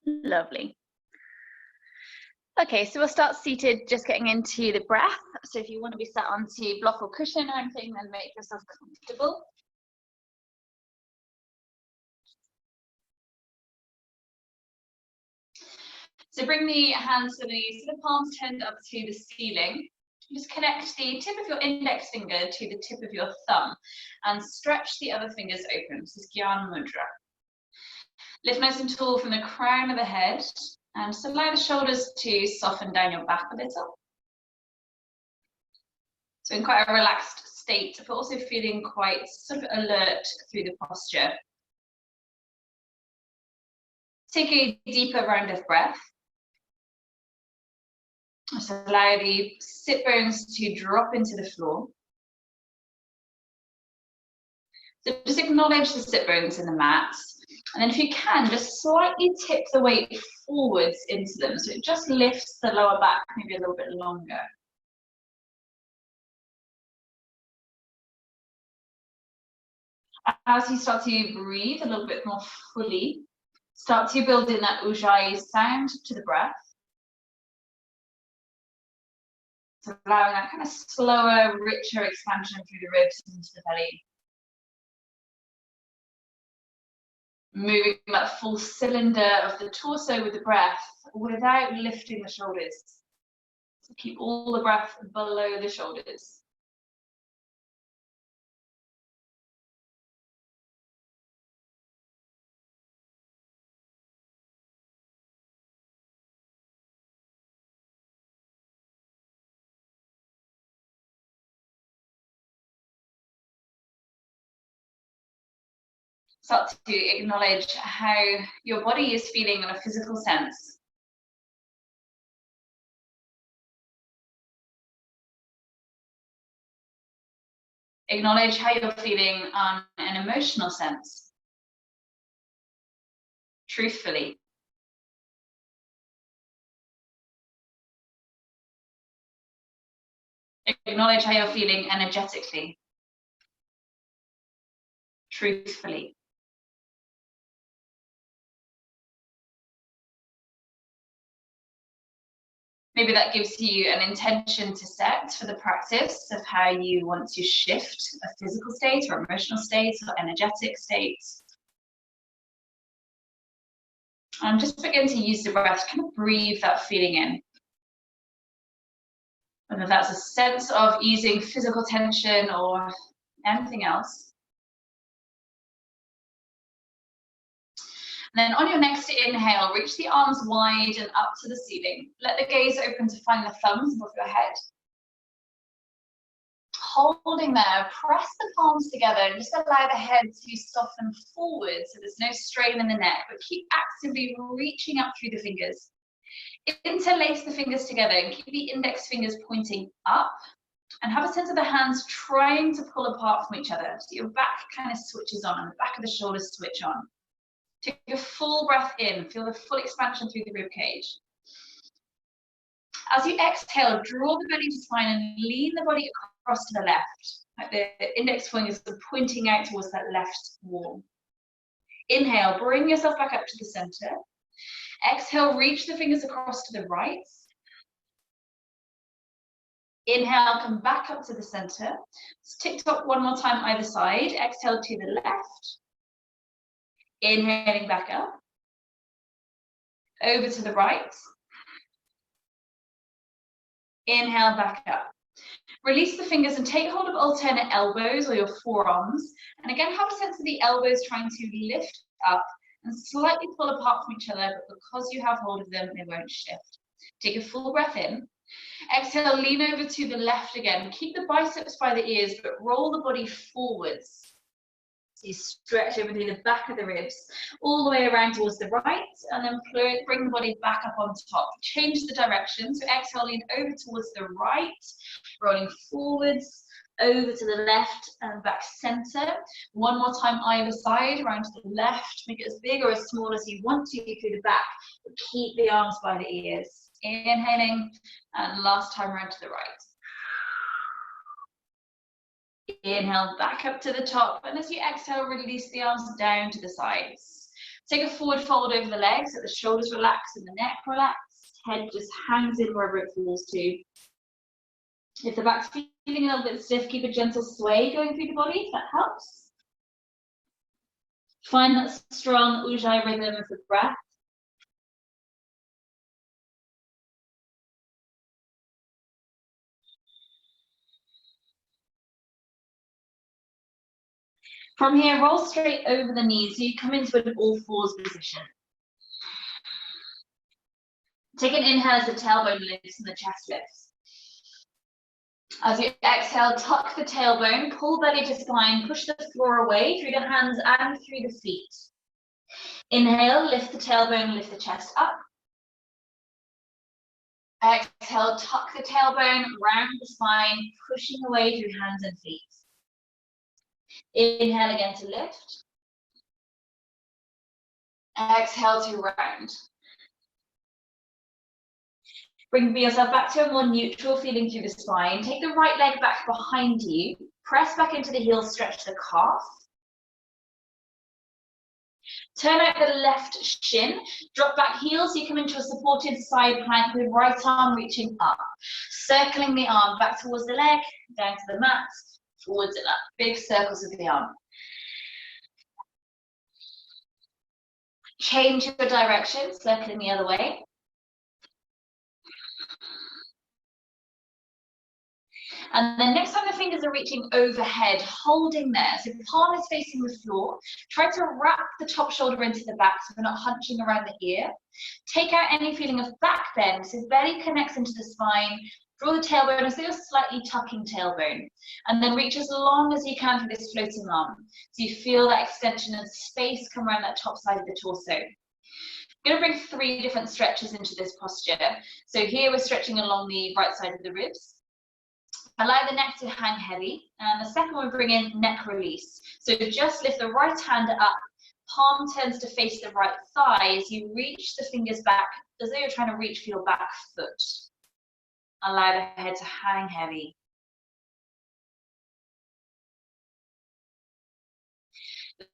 Lovely. Okay, so we'll start seated, just getting into the breath. So if you want to be sat onto block or cushion or anything, then make yourself comfortable. So bring the hands to the knees, so the palms turned up to the ceiling. Just connect the tip of your index finger to the tip of your thumb and stretch the other fingers open. This is Gyan Mudra. Lift nice and tall from the crown of the head and just allow the shoulders to soften down your back a little. So in quite a relaxed state, but also feeling quite sort of alert through the posture. Take a deeper round of breath. Just allow the sit bones to drop into the floor. So just acknowledge the sit bones in the mat. And then if you can, just slightly tip the weight forwards into them. So it just lifts the lower back maybe a little bit longer. As you start to breathe a little bit more fully, start to build in that Ujjayi sound to the breath. So allowing that kind of slower, richer expansion through the ribs into the belly. Moving that full cylinder of the torso with the breath without lifting the shoulders. So keep all the breath below the shoulders. Start to acknowledge how your body is feeling in a physical sense. Acknowledge how you're feeling on an emotional sense. Truthfully. Acknowledge how you're feeling energetically. Truthfully. Maybe that gives you an intention to set for the practice of how you want to shift a physical state or emotional state or energetic state. And just begin to use the breath to kind of breathe that feeling in. Whether that's a sense of easing physical tension or anything else. And then on your next inhale, reach the arms wide and up to the ceiling. Let the gaze open to find the thumbs above your head. Holding there, press the palms together and just allow the head to soften forward so there's no strain in the neck, but keep actively reaching up through the fingers. Interlace the fingers together and keep the index fingers pointing up and have a sense of the hands trying to pull apart from each other so your back kind of switches on and the back of the shoulders switch on. Take a full breath in, feel the full expansion through the rib cage. As you exhale, draw the belly to spine and lean the body across to the left. Like the index fingers are pointing out towards that left wall. Inhale, bring yourself back up to the center. Exhale, reach the fingers across to the right. Inhale, come back up to the center. Tick tock one more time either side. Exhale to the left. Inhaling back up. Over to the right. Inhale back up. Release the fingers and take hold of alternate elbows or your forearms. And again, have a sense of the elbows trying to lift up and slightly pull apart from each other, but because you have hold of them, they won't shift. Take a full breath in. Exhale, lean over to the left again. Keep the biceps by the ears, but roll the body forwards. So you stretch over through the back of the ribs, all the way around towards the right, and then bring the body back up on top. Change the direction. So exhale, lean over towards the right, rolling forwards, over to the left and back center. One more time either side, around to the left. Make it as big or as small as you want to through the back, but keep the arms by the ears. Inhaling, and last time around to the right. Inhale back up to the top, and as you exhale, release the arms down to the sides. Take a forward fold over the legs, let the shoulders relax and the neck relax. Head just hangs in wherever it falls to. If the back's feeling a little bit stiff, keep a gentle sway going through the body, if that helps. Find that strong ujjayi rhythm of the breath. From here, roll straight over the knees, so you come into an all-fours position. Take an inhale as the tailbone lifts and the chest lifts. As you exhale, tuck the tailbone, pull belly to spine, push the floor away through the hands and through the feet. Inhale, lift the tailbone, lift the chest up. Exhale, tuck the tailbone, round the spine, pushing away through hands and feet. Inhale again to lift. Exhale to round. Bring yourself back to a more neutral feeling through the spine. Take the right leg back behind you. Press back into the heel, stretch the calf. Turn out the left shin. Drop back heels, so you come into a supported side plank with right arm reaching up. Circling the arm back towards the leg, down to the mat, forwards and up. Big circles of the arm. Change your direction, circling the other way. And then next time the fingers are reaching overhead, holding there. So the palm is facing the floor. Try to wrap the top shoulder into the back so we're not hunching around the ear. Take out any feeling of back bend, so belly connects into the spine. Draw the tailbone as though you're slightly tucking tailbone. And then reach as long as you can through this floating arm. So you feel that extension and space come around that top side of the torso. I'm going to bring 3 different stretches into this posture. So here we're stretching along the right side of the ribs. Allow the neck to hang heavy. And the second one, we bring in neck release. So just lift the right hand up, palm turns to face the right thigh as you reach the fingers back as though you're trying to reach for your back foot. Allow the head to hang heavy.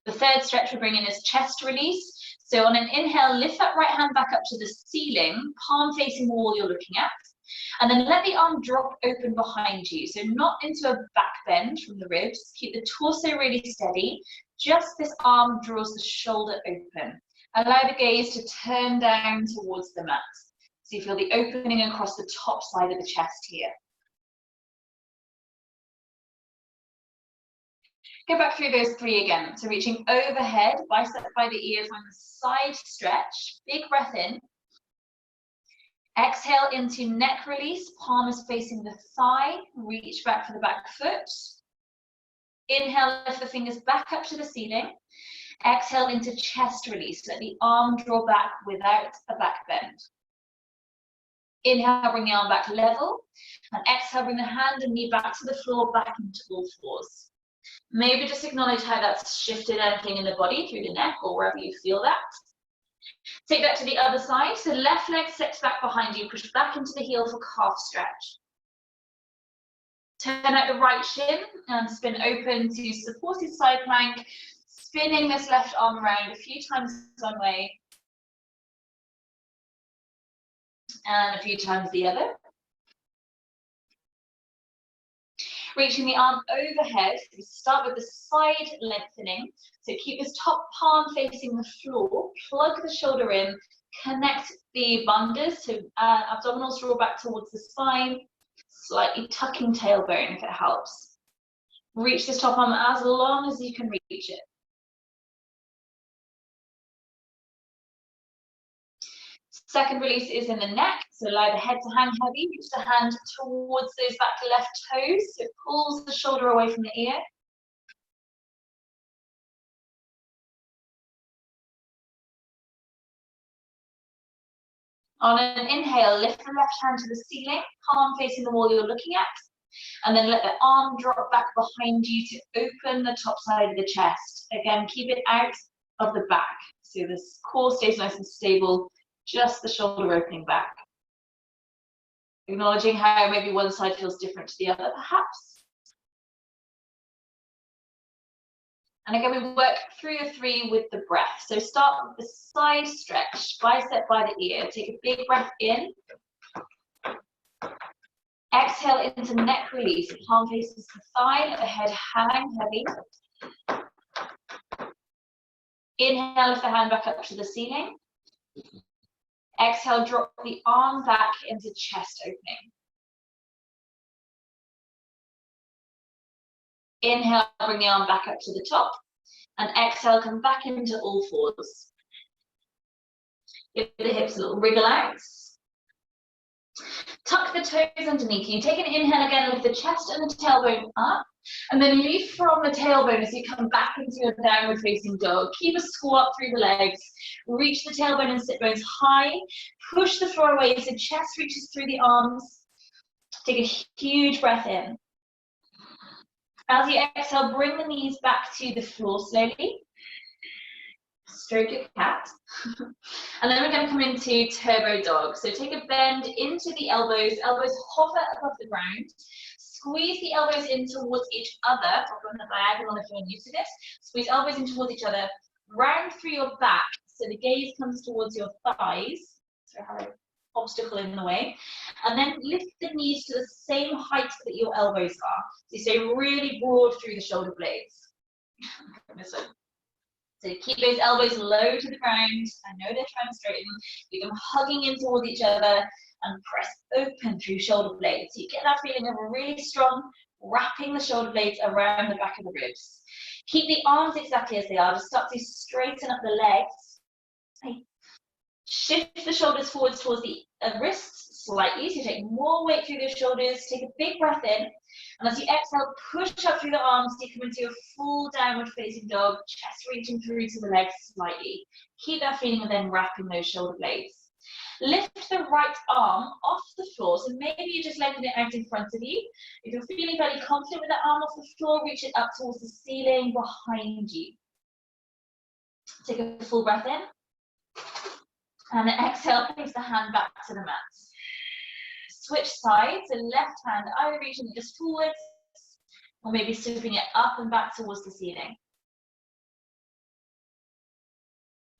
The third stretch we bring in is chest release. So on an inhale, lift that right hand back up to the ceiling, palm facing the wall you're looking at. And then let the arm drop open behind you. So not into a back bend from the ribs. Keep the torso really steady. Just this arm draws the shoulder open. Allow the gaze to turn down towards the mat. So you feel the opening across the top side of the chest here. Go back through those 3 again. So reaching overhead, bicep by the ears on the side stretch. Big breath in. Exhale into neck release, palm is facing the thigh, reach back for the back foot. Inhale, lift the fingers back up to the ceiling. Exhale into chest release, let the arm draw back without a back bend. Inhale, bring the arm back level. And exhale, bring the hand and knee back to the floor, back into all fours. Maybe just acknowledge how that's shifted anything in the body through the neck or wherever you feel that. Take that to the other side. So left leg sits back behind you, push back into the heel for calf stretch. Turn out the right shin and spin open to supported side plank, spinning this left arm around a few times one way and a few times the other. Reaching the arm overhead, we start with the side lengthening. So keep this top palm facing the floor, plug the shoulder in, connect the bandhas, so abdominals draw back towards the spine, slightly tucking tailbone if it helps. Reach this top arm as long as you can reach it. Second release is in the neck, so allow the head to hang heavy, reach the hand towards those back left toes, so it pulls the shoulder away from the ear. On an inhale, lift the left hand to the ceiling, palm facing the wall you're looking at, and then let the arm drop back behind you to open the top side of the chest. Again, keep it out of the back, so this core stays nice and stable, just the shoulder opening back. Acknowledging how maybe one side feels different to the other, perhaps. And again, we work through the 3 with the breath. So start with the side stretch, bicep by the ear. Take a big breath in. Exhale into neck release. Palm faces the thigh, let the head hang heavy. Inhale, lift the hand back up to the ceiling. Exhale, drop the arm back into chest opening. Inhale, bring the arm back up to the top. And exhale, come back into all fours. Give the hips a little wriggle out. Tuck the toes underneath you. Take an inhale again, lift the chest and the tailbone up. And then leap from the tailbone as you come back into your downward facing dog. Keep a squat through the legs. Reach the tailbone and sit bones high. Push the floor away so chest reaches through the arms. Take a huge breath in. As you exhale, bring the knees back to the floor slowly. Stroke your cat. And then we're going to come into turbo dog. So take a bend into the elbows. Elbows hover above the ground. Squeeze the elbows in towards each other. Or on the diagonal if you're new to this. Squeeze elbows in towards each other. Round through your back. So the gaze comes towards your thighs. So have an obstacle in the way. And then lift the knees to the same height that your elbows are. So you stay really broad through the shoulder blades. So keep those elbows low to the ground. I know they're trying to straighten. Keep them hugging in towards each other and press open through shoulder blades. So you get that feeling of a really strong wrapping the shoulder blades around the back of the ribs. Keep the arms exactly as they are. Just start to straighten up the legs. Shift the shoulders forwards towards the wrists slightly. So you take more weight through those shoulders. Take a big breath in. And as you exhale, push up through the arms. You come into your full downward facing dog. Chest reaching through to the legs slightly. Keep that feeling of then wrapping those shoulder blades. Lift the right arm off the floor. So maybe you just lengthen it out in front of you. If you're feeling fairly confident with that arm off the floor, reach it up towards the ceiling behind you. Take a full breath in. And then exhale, place the hand back to the mat. Switch sides, so left hand either reaching just forwards, or maybe sweeping it up and back towards the ceiling.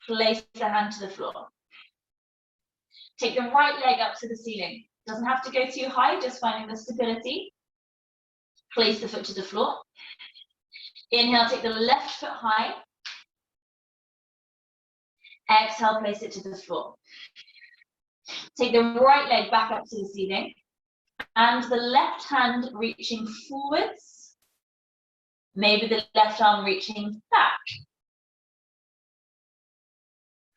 Place the hand to the floor. Take the right leg up to the ceiling. Doesn't have to go too high, just finding the stability. Place the foot to the floor. Inhale, take the left foot high. Exhale, place it to the floor. Take the right leg back up to the ceiling. And the left hand reaching forwards. Maybe the left arm reaching back.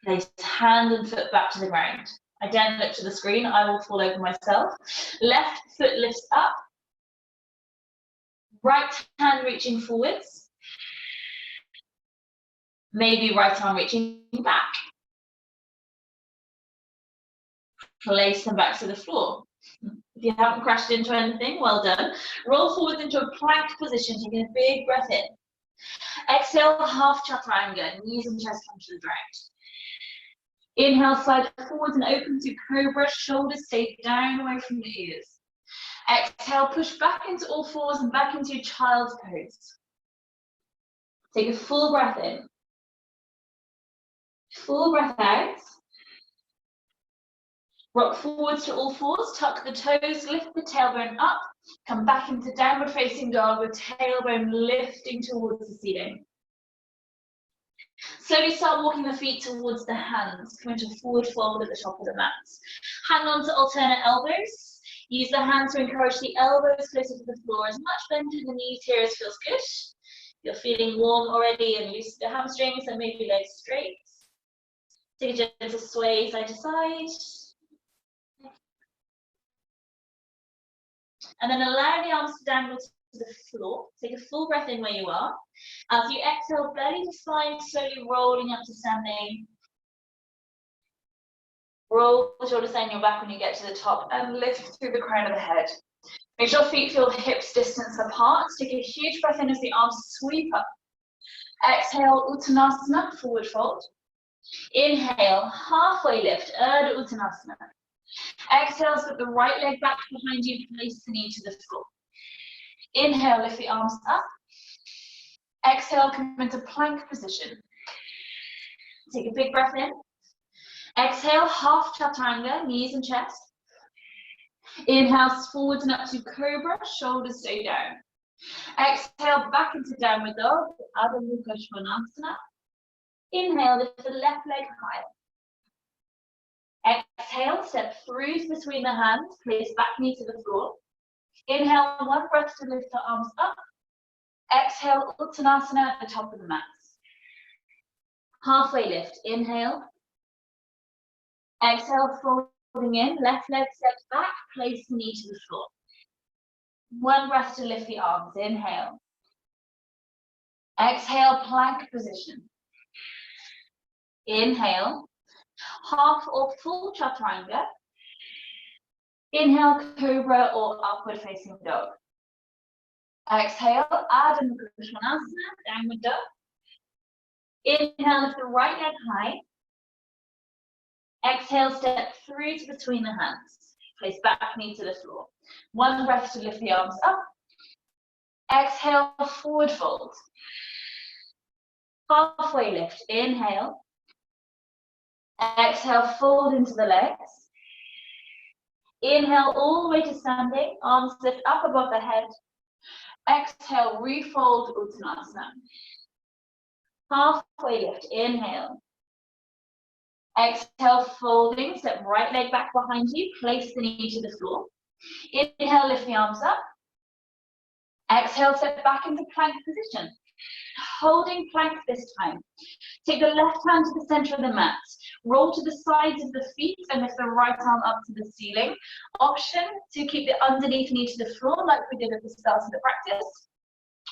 Place hand and foot back to the ground. Again, look to the screen. I will fall over myself. Left foot lifts up. Right hand reaching forwards. Maybe right arm reaching back. Place them back to the floor. If you haven't crashed into anything, well done. Roll forwards into a plank position, taking a big breath in. Exhale, half chaturanga, knees and chest come to the ground. Inhale, slide forwards and open to cobra, shoulders stay down away from the ears. Exhale, push back into all fours and back into child's pose. Take a full breath in. Full breath out. Rock forwards to all fours, tuck the toes, lift the tailbone up, come back into downward facing dog with tailbone lifting towards the ceiling. Slowly start walking the feet towards the hands, come into forward fold at the top of the mat. Hang on to alternate elbows. Use the hands to encourage the elbows closer to the floor. As much bend in the knees here as feels good. You're feeling warm already and loose the hamstrings, so maybe legs straight. Take a gentle sway side to side. And then allow the arms to dangle to the floor. Take a full breath in where you are. As you exhale, belly to spine, slowly rolling up to standing. Roll the shoulders down your back when you get to the top and lift through the crown of the head. Make sure feet feel hips distance apart. Take a huge breath in as the arms sweep up. Exhale, Uttanasana, forward fold. Inhale, halfway lift, Urdhva Uttanasana. Exhale, put the right leg back behind you and place the knee to the floor. Inhale, lift the arms up. Exhale, come into plank position. Take a big breath in. Exhale, half chaturanga, knees and chest. Inhale, forwards and up to cobra, shoulders stay down. Exhale, back into downward dog, Adho Mukha Svanasana. Inhale, lift the left leg high. Exhale, step through between the hands, place back knee to the floor. Inhale, one breath to lift the arms up. Exhale, Uttanasana at the top of the mat. Halfway lift, inhale. Exhale, folding in, left leg steps back, place the knee to the floor. One breath to lift the arms, inhale. Exhale, plank position. Inhale, half or full chaturanga. Inhale, cobra or upward facing dog. Exhale, Adho Mukha Svanasana, downward dog. Inhale, lift the right leg high. Exhale, step through to between the hands. Place back knee to the floor. One breath to lift the arms up. Exhale, forward fold. Halfway lift, inhale. Exhale, fold into the legs. Inhale all the way to standing, arms lift up above the head. Exhale, refold Uttanasana. Halfway lift, inhale. Exhale, folding, step right leg back behind you, place the knee to the floor. Inhale, lift the arms up. Exhale, step back into plank position. Holding plank this time. Take the left hand to the center of the mat. Roll to the sides of the feet and lift the right arm up to the ceiling. Option to keep the underneath knee to the floor like we did at the start of the practice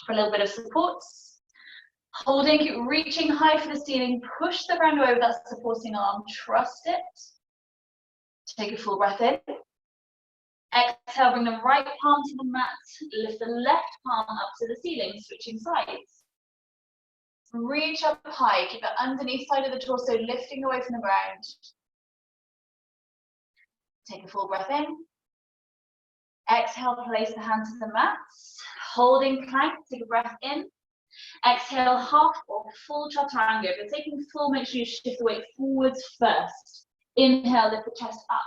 for a little bit of support. Holding, keep reaching high for the ceiling. Push the ground over that supporting arm. Trust it. Take a full breath in. Exhale, bring the right palm to the mat. Lift the left palm up to the ceiling, switching sides. Reach up high, keep the underneath side of the torso lifting away from the ground. Take a full breath in. Exhale, place the hand to the mat. Holding plank, take a breath in. Exhale, half or full chaturanga. If you're taking full, make sure you shift the weight forwards first. Inhale, lift the chest up.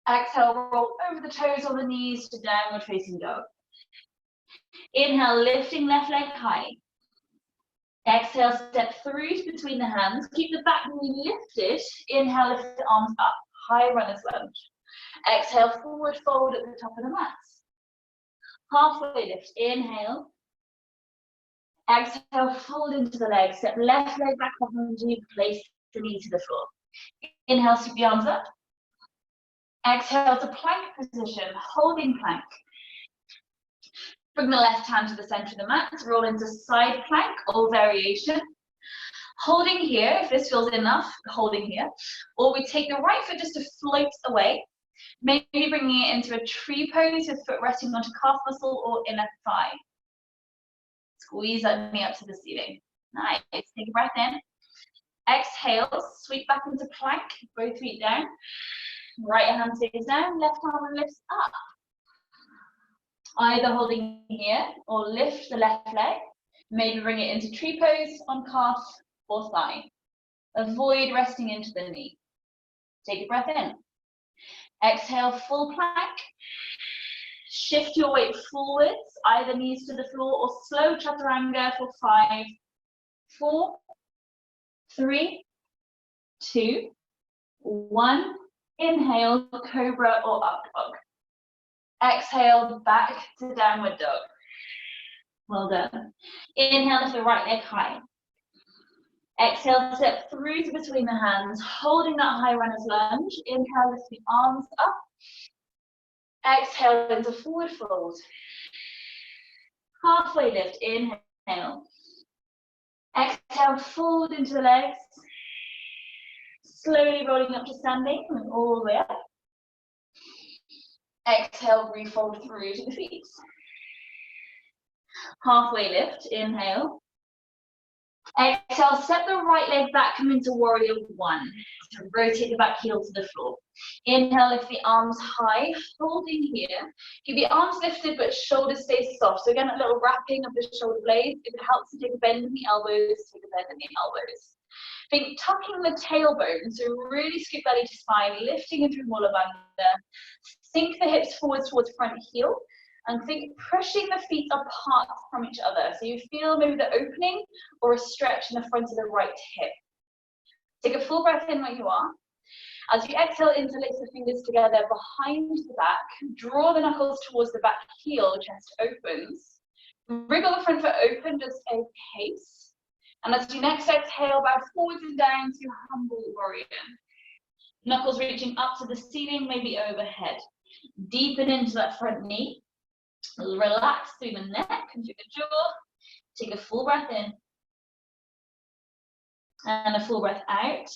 Exhale, roll over the toes or the knees to downward facing dog. Inhale, lifting left leg high. Exhale, step through between the hands. Keep the back knee lifted. Inhale, lift the arms up. High runner's lunge. Exhale, forward fold at the top of the mat. Halfway lift. Inhale. Exhale, fold into the legs. Step left leg back behind you. Place the knee to the floor. Inhale, sweep the arms up. Exhale to plank position, holding plank. Bring the left hand to the center of the mat, roll into side plank or variation. Holding here, if this feels enough, holding here. Or we take the right foot just to float away. Maybe bringing it into a tree pose with foot resting onto calf muscle or inner thigh. Squeeze that knee up to the ceiling. Nice, take a breath in. Exhale, sweep back into plank, both feet down. Right hand stays down, left arm lifts up. Either holding here or lift the left leg. Maybe bring it into tree pose on calf or thigh. Avoid resting into the knee. Take a breath in. Exhale, full plank. Shift your weight forwards, either knees to the floor or slow chaturanga for 5, 4, 3, 2, 1. Inhale, cobra or up dog. Exhale, back to downward dog. Well done. Inhale, lift the right leg high. Exhale, step through to between the hands, holding that high runner's lunge. Inhale, lift the arms up. Exhale into forward fold. Halfway lift, inhale. Exhale, fold into the legs. Slowly rolling up to standing and all the way up. Exhale, refold through to the feet. Halfway lift, inhale. Exhale, step the right leg back, come into warrior one. So rotate the back heel to the floor. Inhale, lift the arms high, holding here. Keep the arms lifted, but shoulders stay soft. So again, a little wrapping of the shoulder blades. If it helps to take a bend in the elbows, take a bend in the elbows. Think tucking the tailbone, so really scoop belly to spine, lifting into Mula Bandha. Sink the hips forwards towards front heel. And think pushing the feet apart from each other. So you feel maybe the opening or a stretch in the front of the right hip. Take a full breath in where you are. As you exhale, interlace the fingers together behind the back. Draw the knuckles towards the back heel, chest opens. Wriggle the front foot open, just a pace. And as you next exhale, bow forwards and down to humble warrior. Knuckles reaching up to the ceiling, maybe overhead. Deepen into that front knee. Relax through the neck and through the jaw. Take a full breath in. And a full breath out.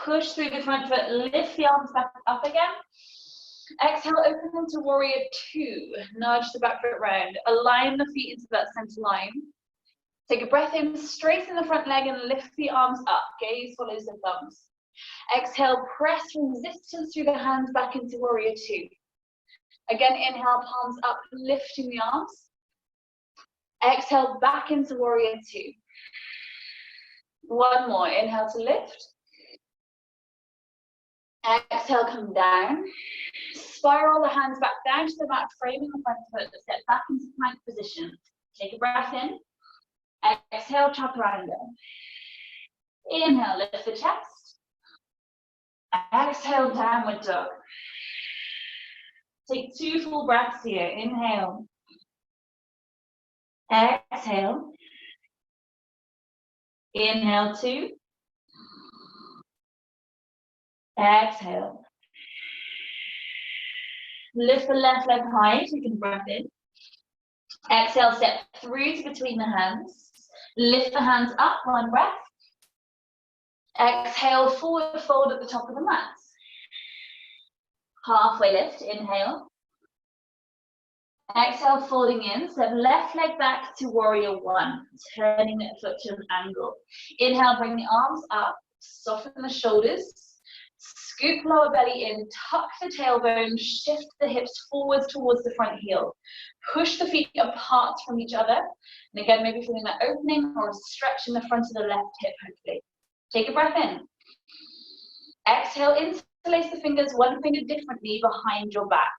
Push through the front foot, lift the arms back up again. Exhale, open into warrior two. Nudge the back foot round. Align the feet into that center line. Take a breath in, straighten the front leg and lift the arms up. Gaze follows the thumbs. Exhale, press resistance through the hands back into warrior two. Again, inhale, palms up, lifting the arms. Exhale, back into warrior two. One more, inhale to lift. Exhale, come down. Spiral the hands back down to the mat, framing the front foot, step back into plank position. Take a breath in. Exhale, chaturanga. Inhale, lift the chest. Exhale, downward dog. Take 2 full breaths here. Inhale. Exhale. Inhale 2. Exhale. Lift the left leg high, taking a breath in. Exhale, step through to between the hands. Lift the hands up, one breath. Exhale, forward fold at the top of the mat. Halfway lift, inhale. Exhale, folding in, step left leg back to warrior one, turning the foot to an angle. Inhale, bring the arms up, soften the shoulders, scoop lower belly in, tuck the tailbone, shift the hips forwards towards the front heel. Push the feet apart from each other. And again, maybe feeling that opening or a stretch in the front of the left hip, hopefully. Take a breath in. Exhale, interlace the fingers, one finger differently behind your back.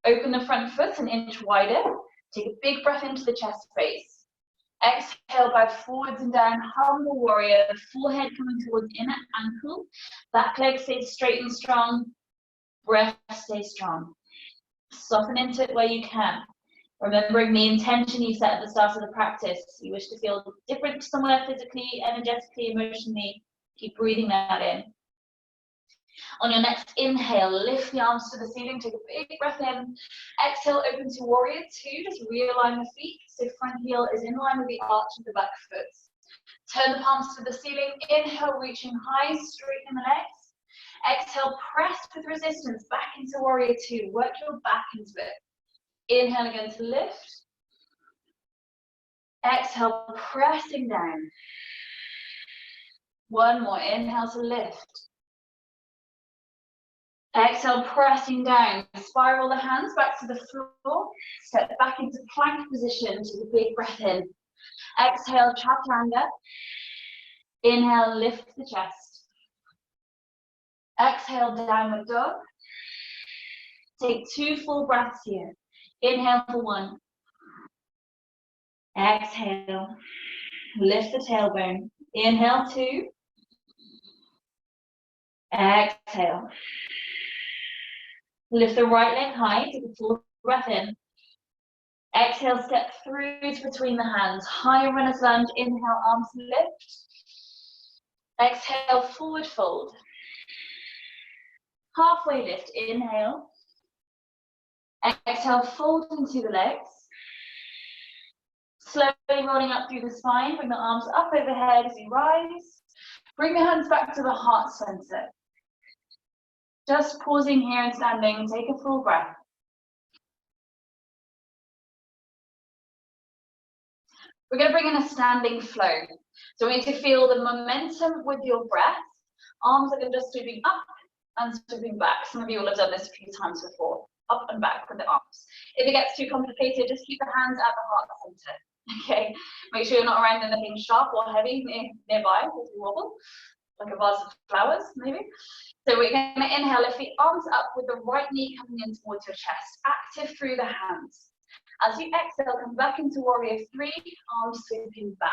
Open the front foot an inch wider. Take a big breath into the chest space. Exhale, bow forwards and down, humble warrior, the forehead coming towards inner ankle. Back leg stays straight and strong. Breath stays strong. Soften into it where you can. Remembering the intention you set at the start of the practice. You wish to feel different somewhere physically, energetically, emotionally. Keep breathing that in. On your next inhale, lift the arms to the ceiling, take a big breath in. Exhale, open to warrior two, just realign the feet so front heel is in line with the arch of the back foot. Turn the palms to the ceiling, inhale, reaching high, straighten the legs. Exhale, press with resistance back into warrior two, work your back into it. Inhale again to lift. Exhale, pressing down. One more, inhale to lift. Exhale, pressing down. Spiral the hands back to the floor. Step back into plank position. Take a big breath in. Exhale, chaturanga. Inhale, lift the chest. Exhale, downward dog. Take 2 full breaths here. Inhale for 1. Exhale. Lift the tailbone. Inhale 2. Exhale. Lift the right leg high, take a full breath in. Exhale, step through to between the hands. High runner's lunge, inhale, arms lift. Exhale, forward fold. Halfway lift, inhale. Exhale, fold into the legs. Slowly rolling up through the spine, bring the arms up overhead as you rise. Bring the hands back to the heart center. Just pausing here and standing, take a full breath. We're going to bring in a standing flow. So we need to feel the momentum with your breath. Arms are going to just sweeping up and sweeping back. Some of you will have done this a few times before. Up and back with the arms. If it gets too complicated, just keep the hands at the heart center. Okay, make sure you're not around anything sharp or heavy nearby as you wobble, like a vase of flowers, maybe. So we're going to inhale, lift the arms up with the right knee coming in towards your chest, active through the hands. As you exhale, come back into warrior 3, arms sweeping back.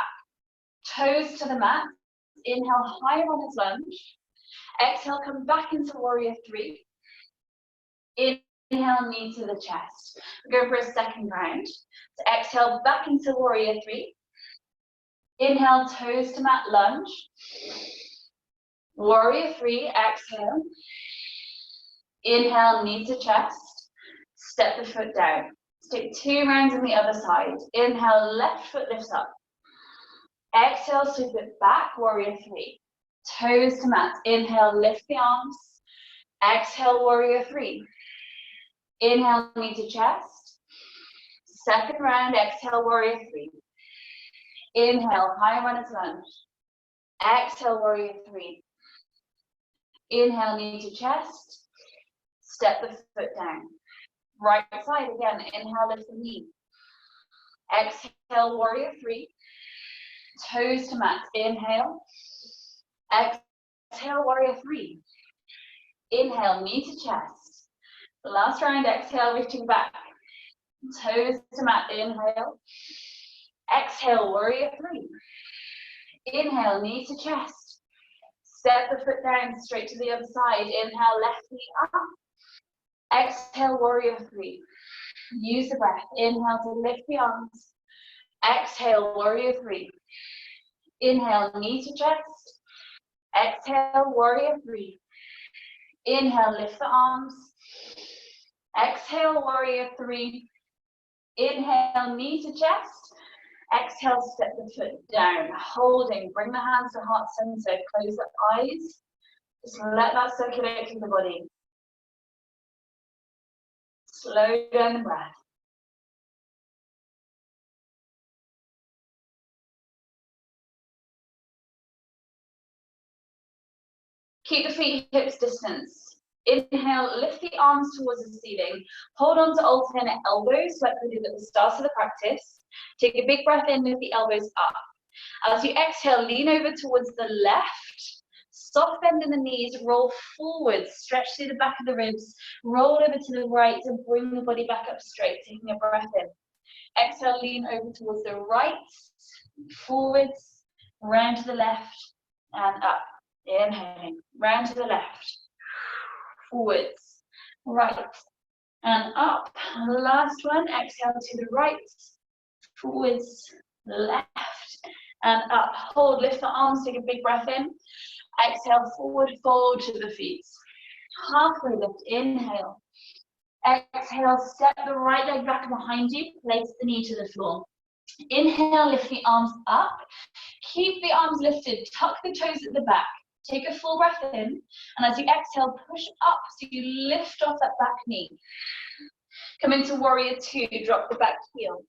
Toes to the mat, inhale, high runners lunge. Exhale, come back into warrior 3. Inhale, knee to the chest. We're going for a second round. So exhale, back into warrior 3. Inhale, toes to mat, lunge. Warrior 3, exhale. Inhale, knee to chest. Step the foot down. Let's take 2 rounds on the other side. Inhale, left foot lifts up. Exhale, sweep it back, warrior 3. Toes to mat. Inhale, lift the arms. Exhale, warrior 3. Inhale, knee to chest. Second round, exhale, warrior 3. Inhale, high runners lunge. Exhale, warrior 3. Inhale, knee to chest. Step the foot down. Right side again. Inhale, lift the knee. Exhale, warrior 3. Toes to mat. Inhale. Exhale, warrior 3. Inhale, knee to chest. Last round, exhale, reaching back. Toes to mat. Inhale. Exhale, warrior 3. Inhale, knee to chest. Step the foot down, straight to the other side. Inhale, left knee up. Exhale, warrior 3. Use the breath. Inhale to lift the arms. Exhale, warrior 3. Inhale, knee to chest. Exhale, warrior 3. Inhale, lift the arms. Exhale, warrior 3. Inhale, knee to chest. Exhale, step the foot down. Holding, bring the hands to heart center. Close the eyes. Just let that circulate through the body. Slow down the breath. Keep the feet hips distance. Inhale, lift the arms towards the ceiling. Hold on to alternate elbows like we did at the start of the practice. Take a big breath in, lift the elbows up. As you exhale, lean over towards the left. Soft bend in the knees, roll forward, stretch through the back of the ribs. Roll over to the right and bring the body back up straight, taking a breath in. Exhale, lean over towards the right, forwards, round to the left, and up. Inhaling, round to the left, forwards, right, and up. Last one, exhale to the right, forwards, left, and up. Hold, lift the arms, take a big breath in. Exhale, forward fold to the feet. Halfway lift, inhale. Exhale, step the right leg back behind you, place the knee to the floor. Inhale, lift the arms up. Keep the arms lifted, tuck the toes at the back. Take a full breath in, and as you exhale, push up so you lift off that back knee. Come into warrior 2, drop the back heel.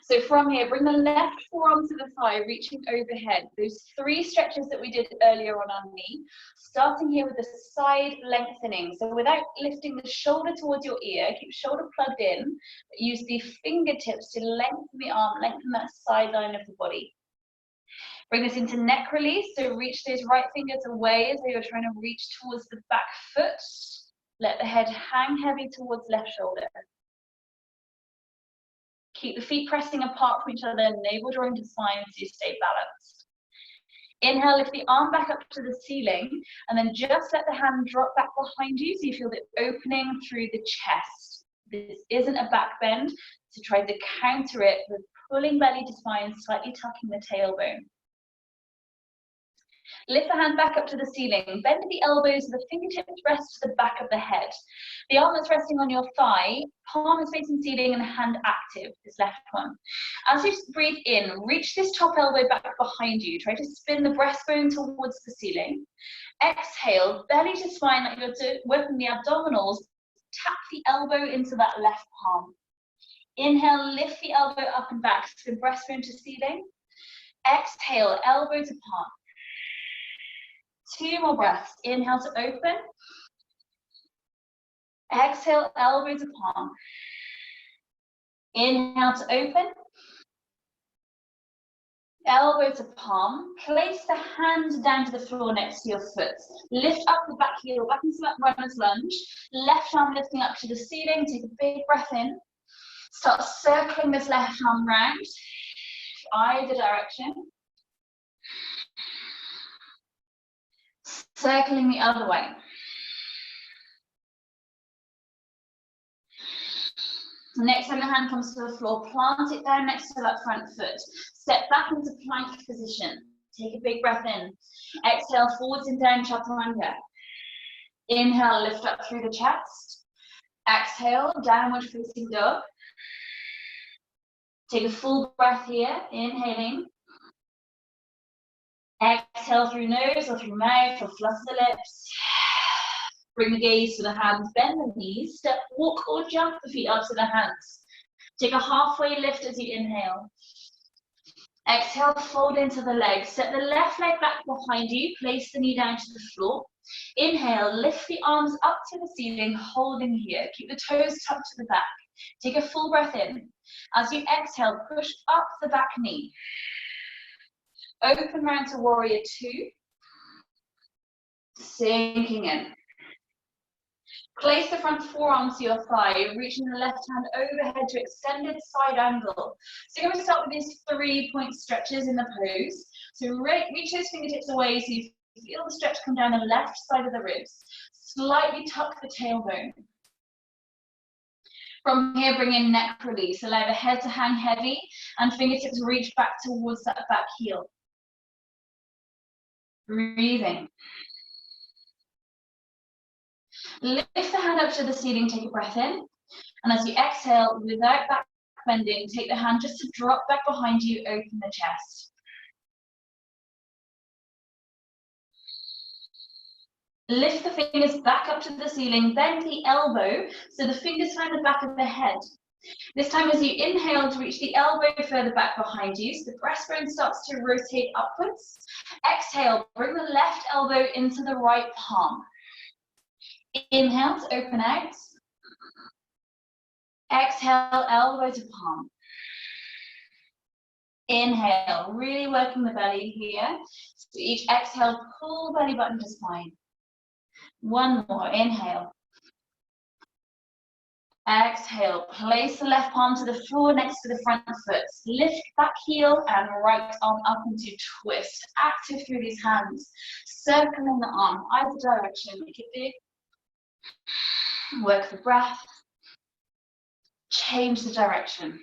So from here, bring the left forearm to the thigh, reaching overhead. Those 3 stretches that we did earlier on our knee, starting here with the side lengthening. So without lifting the shoulder towards your ear, keep shoulder plugged in, but use the fingertips to lengthen the arm, lengthen that side line of the body. Bring this into neck release, so reach those right fingers away as though you're trying to reach towards the back foot. Let the head hang heavy towards left shoulder. Keep the feet pressing apart from each other, navel drawing to spine so you stay balanced. Inhale, lift the arm back up to the ceiling, and then just let the hand drop back behind you so you feel the opening through the chest. This isn't a back bend, so try to counter it with pulling belly to spine, slightly tucking the tailbone. Lift the hand back up to the ceiling. Bend the elbows so the fingertips rest to the back of the head. The arm that's resting on your thigh, palm is facing ceiling and hand active, this left one. As you breathe in, reach this top elbow back behind you. Try to spin the breastbone towards the ceiling. Exhale, belly to spine like you're working the abdominals. Tap the elbow into that left palm. Inhale, lift the elbow up and back, so breastbone to ceiling. Exhale, elbow to palm. 2 more breaths. Inhale to open. Exhale, elbow to palm. Inhale to open. Elbow to palm. Place the hand down to the floor next to your foot. Lift up the back heel, back into that runner's lunge. Left arm lifting up to the ceiling. Take a big breath in. Start circling this left arm round, either direction. Circling the other way. Next time the hand comes to the floor, plant it down next to that front foot. Step back into plank position. Take a big breath in. Exhale, forwards and down, chaturanga. Inhale, lift up through the chest. Exhale, downward facing dog. Take a full breath here, inhaling. Exhale through nose or through mouth, or flutter the lips. Bring the gaze to the hands, bend the knees, step, walk or jump the feet up to the hands. Take a halfway lift as you inhale. Exhale, fold into the legs. Step the left leg back behind you, place the knee down to the floor. Inhale, lift the arms up to the ceiling, holding here. Keep the toes tucked to the back. Take a full breath in. As you exhale, push up the back knee. Open round to warrior 2. Sinking in. Place the front forearm to your thigh, reaching the left hand overhead to extended side angle. So you're going to start with these 3-point stretches in the pose. So reach those fingertips away so you feel the stretch come down the left side of the ribs. Slightly tuck the tailbone. From here, bring in neck release. Allow the head to hang heavy and fingertips reach back towards that back heel. Breathing. Lift the hand up to the ceiling, take a breath in. And as you exhale, without back bending, take the hand just to drop back behind you, open the chest. Lift the fingers back up to the ceiling, bend the elbow so the fingers find the back of the head. This time as you inhale to reach the elbow further back behind you, so the breastbone starts to rotate upwards. Exhale, bring the left elbow into the right palm. Inhale to open out. Exhale, elbow to palm. Inhale, really working the belly here. So each exhale, pull belly button to spine. One more, inhale. Exhale, place the left palm to the floor next to the front foot. Lift back heel and right arm up into twist. Active through these hands. Circling the arm, either direction, make it big. Work the breath. Change the direction.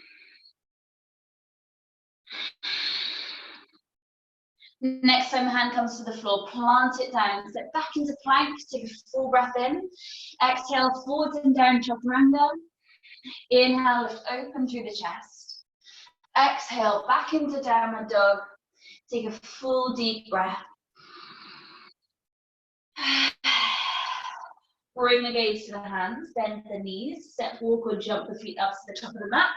Next time the hand comes to the floor, plant it down, step back into plank, take a full breath in. Exhale, forwards and down, chaturanga. Inhale, lift open through the chest. Exhale, back into downward dog. Take a full deep breath. Bring the gaze to the hands, bend the knees, step, walk or jump the feet up to the top of the mat.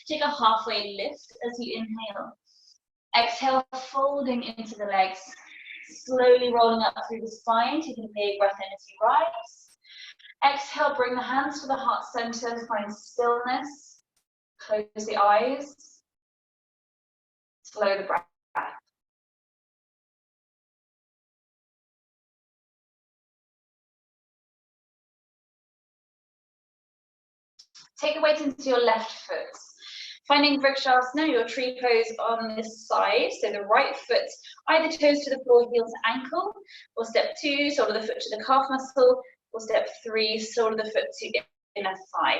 Take a halfway lift as you inhale. Exhale, folding into the legs, slowly rolling up through the spine, taking a big breath in as you rise. Exhale, bring the hands to the heart center, find stillness. Close the eyes. Slow the breath. Take the weight into your left foot. Finding Vrikshasana, your tree pose on this side. So the right foot, either toes to the floor, heel to ankle, or step 2, sole of the foot to the calf muscle, or step 3, sole of the foot to inner thigh.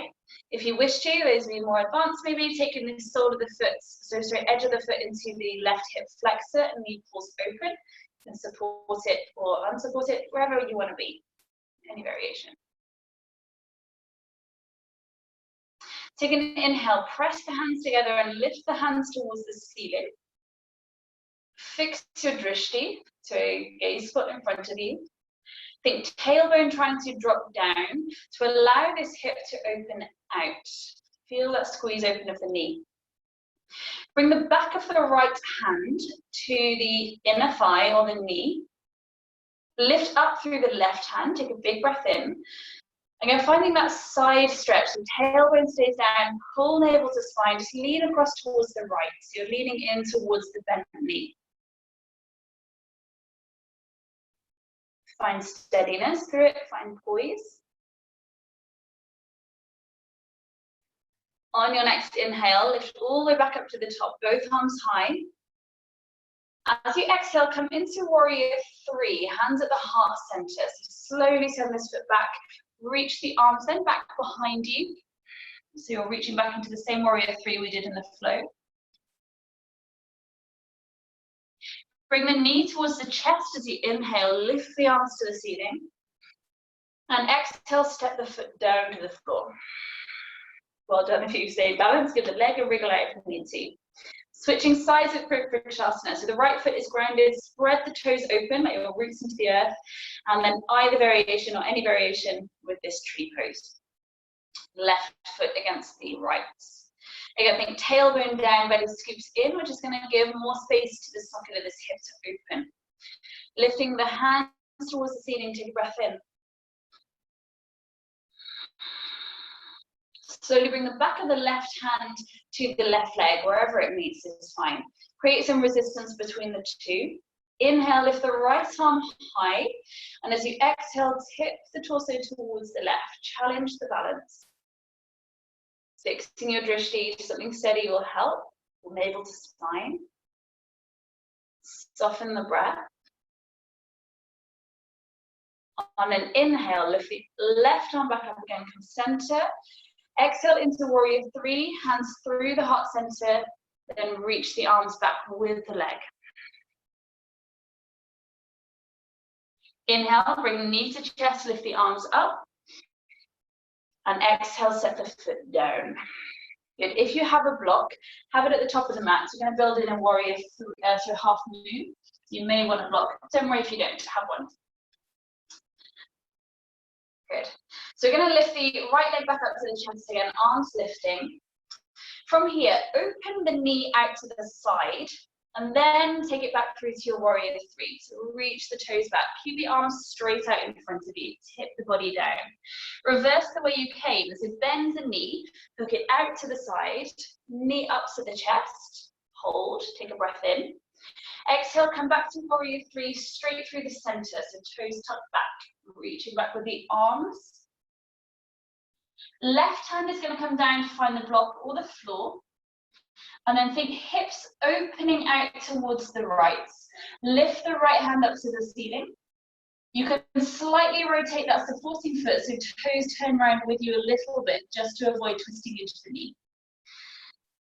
If you wish to, as we more advanced, maybe taking the sole of the foot, so straight edge of the foot into the left hip flexor and knee pulls open, and support it or unsupport it, wherever you want to be. Any variation. Take an inhale, press the hands together and lift the hands towards the ceiling. Fix your drishti, so gaze spot in front of you. Think tailbone trying to drop down to allow this hip to open out. Feel that squeeze open of the knee. Bring the back of the right hand to the inner thigh or the knee. Lift up through the left hand, take a big breath in. Again, finding that side stretch, the tailbone stays down, pull navel to spine, just lean across towards the right. So you're leaning in towards the bent knee. Find steadiness through it, find poise. On your next inhale, lift all the way back up to the top, both arms high. As you exhale, come into warrior 3, hands at the heart center. So slowly send this foot back, reach the arms then back behind you. So you're reaching back into the same warrior 3 we did in the flow. Bring the knee towards the chest as you inhale, lift the arms to the ceiling. And exhale, step the foot down to the floor. Well done if you stay balanced, give the leg a wriggle out if you need to. Switching sides with Vrikshasana. So the right foot is grounded, spread the toes open, like your roots into the earth, and then either variation or any variation with this tree pose. Left foot against the right. Again, think tailbone down, belly scoops in, which is going to give more space to the socket of this hip to open. Lifting the hands towards the ceiling, take a breath in. Slowly bring the back of the left hand to the left leg, wherever it meets is fine. Create some resistance between the two. Inhale, lift the right arm high, and as you exhale, tip the torso towards the left. Challenge the balance. Fixing your drishti to something steady will help. Navel to spine. Soften the breath. On an inhale, lift the left arm back up again, come center. Exhale into warrior 3, hands through the heart center, then reach the arms back with the leg. Inhale, bring the knee to chest, lift the arms up. And exhale, set the foot down. Good. If you have a block, have it at the top of the mat. So we're going to build in a warrior so half moon. You may want a block. Don't worry if you don't have one. Good. So we're going to lift the right leg back up to the chest again, arms lifting. From here, open the knee out to the side, and then take it back through to your warrior 3. So reach the toes back, keep the arms straight out in front of you, tip the body down. Reverse the way you came, so bend the knee, hook it out to the side, knee up to the chest, hold, take a breath in. Exhale, come back to warrior 3, straight through the center, so toes tucked back, reaching back with the arms. Left hand is going to come down to find the block or the floor. And then think hips opening out towards the right. Lift the right hand up to the ceiling. You can slightly rotate that supporting foot so toes turn around with you a little bit just to avoid twisting into the knee.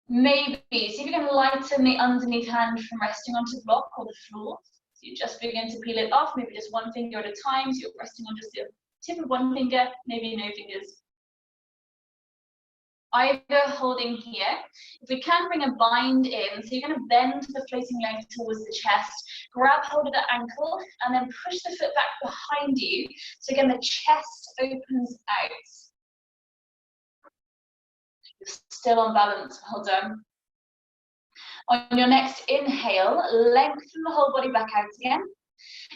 Maybe, see if you can lighten the underneath hand from resting onto the block or the floor. So you just begin to peel it off, maybe just one finger at a time. So you're resting on just the tip of one finger, maybe no fingers. Either holding here. If we can bring a bind in, so you're going to bend the floating leg towards the chest, grab hold of the ankle, and then push the foot back behind you. So again, the chest opens out. You're still on balance, well done. On your next inhale, lengthen the whole body back out again.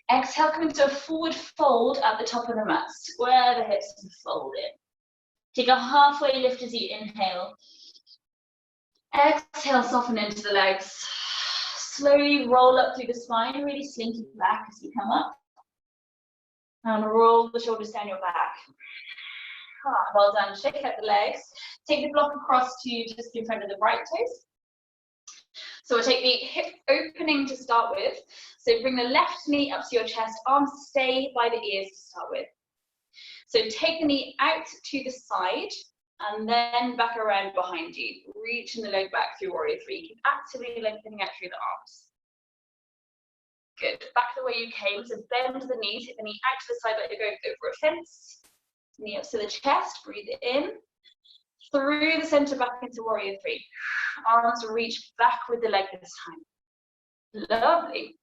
Exhale, come into a forward fold at the top of the mat. Square the hips and fold in. Take a halfway lift as you inhale. Exhale, soften into the legs. Slowly roll up through the spine, really slinky back as you come up. And roll the shoulders down your back. Well done, shake out the legs. Take the block across to just in front of the right toes. So we'll take the hip opening to start with. So bring the left knee up to your chest, arms stay by the ears to start with. So take the knee out to the side and then back around behind you. Reaching the leg back through warrior 3. Keep actively lengthening out through the arms. Good. Back the way you came. So bend the knee, take the knee out to the side like you're going over a fence. Knee up to the chest. Breathe in. Through the center back into warrior 3. Arms reach back with the leg this time. Lovely.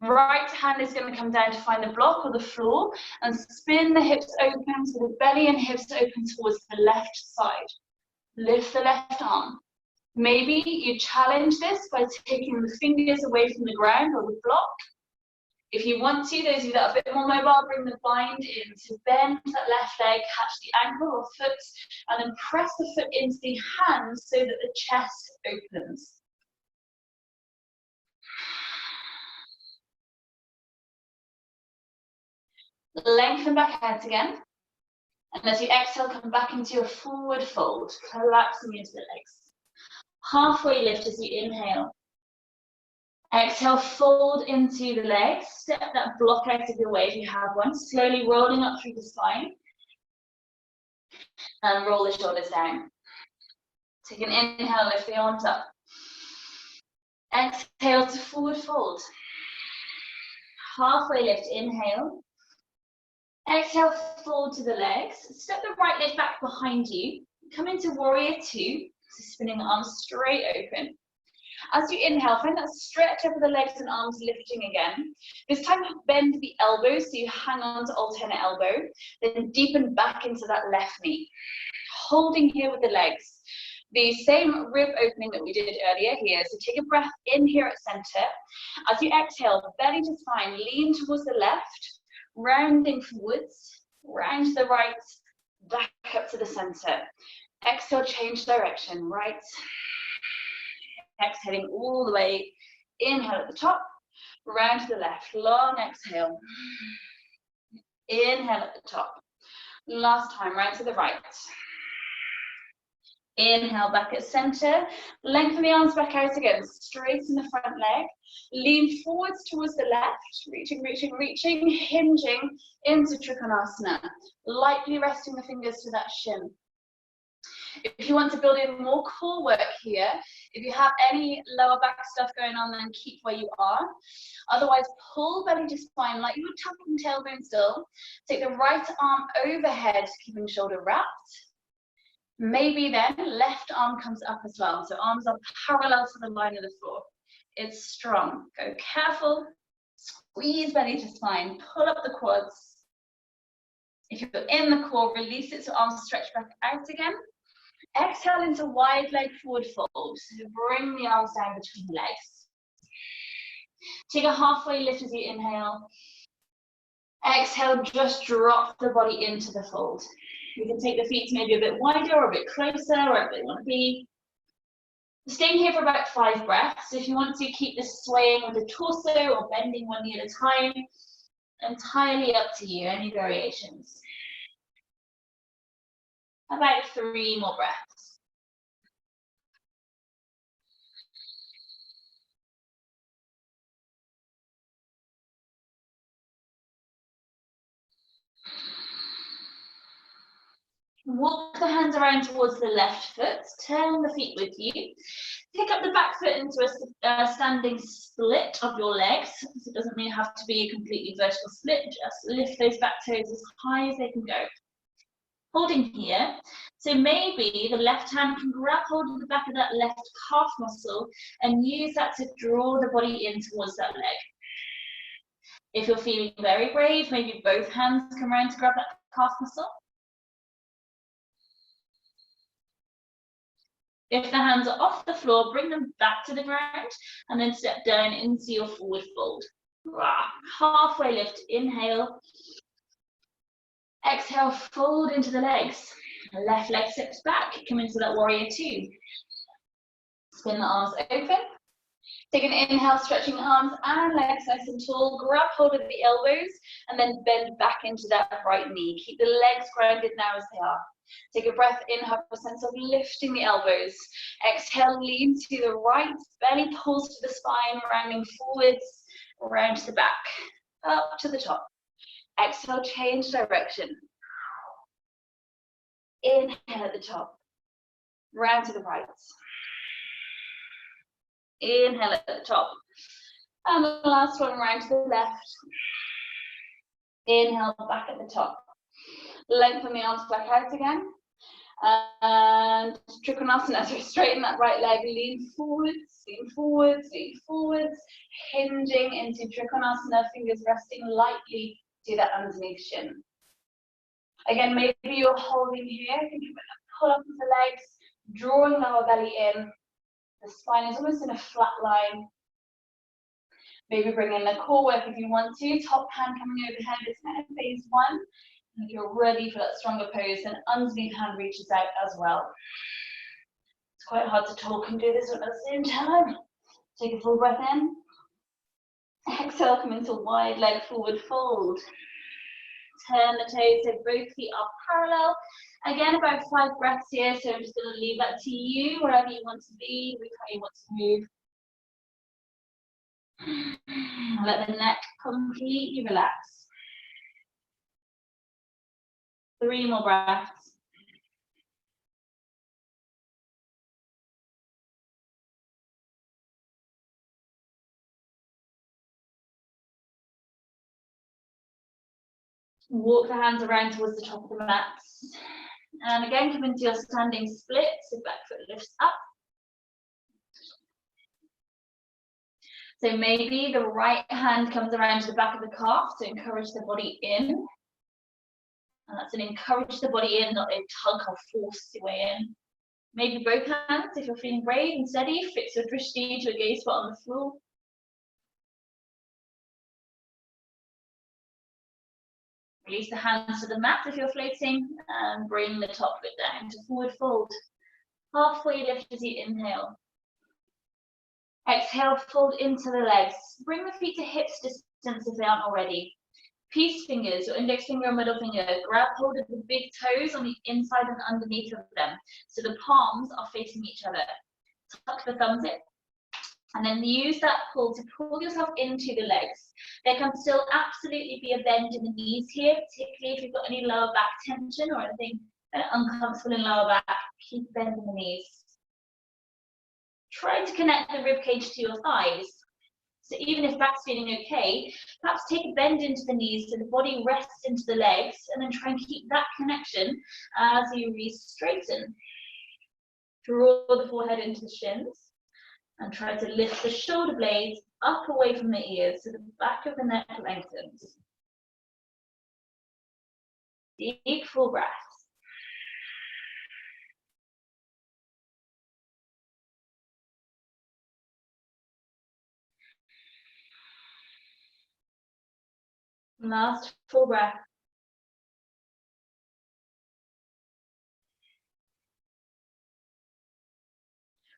Right hand is going to come down to find the block or the floor and spin the hips open so the belly and hips open towards the left side. Lift the left arm. Maybe you challenge this by taking the fingers away from the ground or the block. If you want to, those of you that are a bit more mobile, bring the bind in. So bend that left leg, catch the ankle or foot, and then press the foot into the hands so that the chest opens. Lengthen back out again. And as you exhale, come back into your forward fold, collapsing into the legs. Halfway lift as you inhale. Exhale, fold into the legs. Step that block out of your way if you have one. Slowly rolling up through the spine. And roll the shoulders down. Take an inhale, lift the arms up. Exhale to forward fold. Halfway lift, inhale. Exhale, fold to the legs. Step the right leg back behind you. Come into warrior two. So spinning the arms straight open. As you inhale, find that stretch over the legs and arms lifting again. This time bend the elbows so you hang on to alternate elbow. Then deepen back into that left knee. Holding here with the legs. The same rib opening that we did earlier here. So take a breath in here at center. As you exhale, belly to spine, lean towards the left, rounding forwards, round to the right, back up to the center. Exhale, change direction, right. Exhaling all the way, inhale at the top, round to the left, long exhale. Inhale at the top. Last time, round to the right. Inhale, back at center. Lengthen the arms back out again, straighten the front leg. Lean forwards towards the left, reaching, reaching, reaching, hinging into Trikonasana. Lightly resting the fingers to that shin. If you want to build in more core work here, if you have any lower back stuff going on, then keep where you are. Otherwise, pull belly to spine like you would tucking the tailbone still. Take the right arm overhead, keeping shoulder wrapped. Maybe then left arm comes up as well. So arms are parallel to the line of the floor. It's strong. Go careful. Squeeze belly to spine. Pull up the quads. If you're in the core, release it so arms stretch back out again. Exhale into wide leg forward fold. So bring the arms down between the legs. Take a halfway lift as you inhale. Exhale, just drop the body into the fold. You can take the feet maybe a bit wider or a bit closer, wherever they want to be. Staying here for about 5 breaths. If you want to keep this swaying with the torso or bending one knee at a time, entirely up to you, any variations. About 3 more breaths. Walk the hands around towards the left foot, turn the feet with you. Pick up the back foot into a standing split of your legs. So it doesn't mean you have to be a completely vertical split, just lift those back toes as high as they can go. Holding here, so maybe the left hand can grab hold of the back of that left calf muscle and use that to draw the body in towards that leg. If you're feeling very brave, maybe both hands come around to grab that calf muscle. If the hands are off the floor, bring them back to the ground and then step down into your forward fold. Halfway lift, inhale. Exhale, fold into the legs. Left leg steps back, come into that warrior two. Spin the arms open. Take an inhale, stretching arms and legs nice and tall. Grab hold of the elbows and then bend back into that right knee. Keep the legs grounded now as they are. Take a breath in, have a sense of lifting the elbows. Exhale, lean to the right, belly pulls to the spine, rounding forwards, round to the back, up to the top. Exhale, change direction. Inhale at the top, round to the right. Inhale at the top. And the last one, round to the left. Inhale, back at the top. Lengthen the arms back out again. And Trikonasana, so straighten that right leg, lean forwards, lean forwards, lean forwards. Hinging into Trikonasana, fingers resting lightly to that underneath shin. Again, maybe you're holding here, pull up with the legs, Drawing lower belly in. The spine is almost in a flat line. Maybe bring in the core work if you want to. Top hand coming overhead. It's kind of phase one. And if you're ready for that stronger pose, then underneath hand reaches out as well. It's quite hard to talk and do this one at the same time. Take a full breath in. Exhale, come into wide leg forward fold. Turn the toes so both feet are parallel. Again, about 5 breaths here, so I'm just going to leave that to you, wherever you want to be, with how you want to move. Let the neck completely relax. 3 more breaths. Walk the hands around towards the top of the mats. And again, come into your standing split, so back foot lifts up. So maybe the right hand comes around to the back of the calf to encourage the body in. And that's an encourage the body in, not a tug or force your way in. Maybe both hands, if you're feeling brave and steady, fix your drishti to a gaze spot on the floor. Release the hands to the mat if you're floating, and bring the top foot down to forward fold. Halfway lift as you inhale. Exhale, fold into the legs. Bring the feet to hips distance if they aren't already. Peace fingers, your index finger and middle finger, grab hold of the big toes on the inside and underneath of them, so the palms are facing each other. Tuck the thumbs in, and then use that pull to pull yourself into the legs. There can still absolutely be a bend in the knees here, particularly if you've got any lower back tension or anything uncomfortable in lower back. Keep bending the knees. Try to connect the rib cage to your thighs. So even if back's feeling okay, perhaps take a bend into the knees so the body rests into the legs, and then try and keep that connection as you re-straighten. Draw the forehead into the shins, and try to lift the shoulder blades up away from the ears so the back of the neck lengthens. Deep full breaths. Last full breath.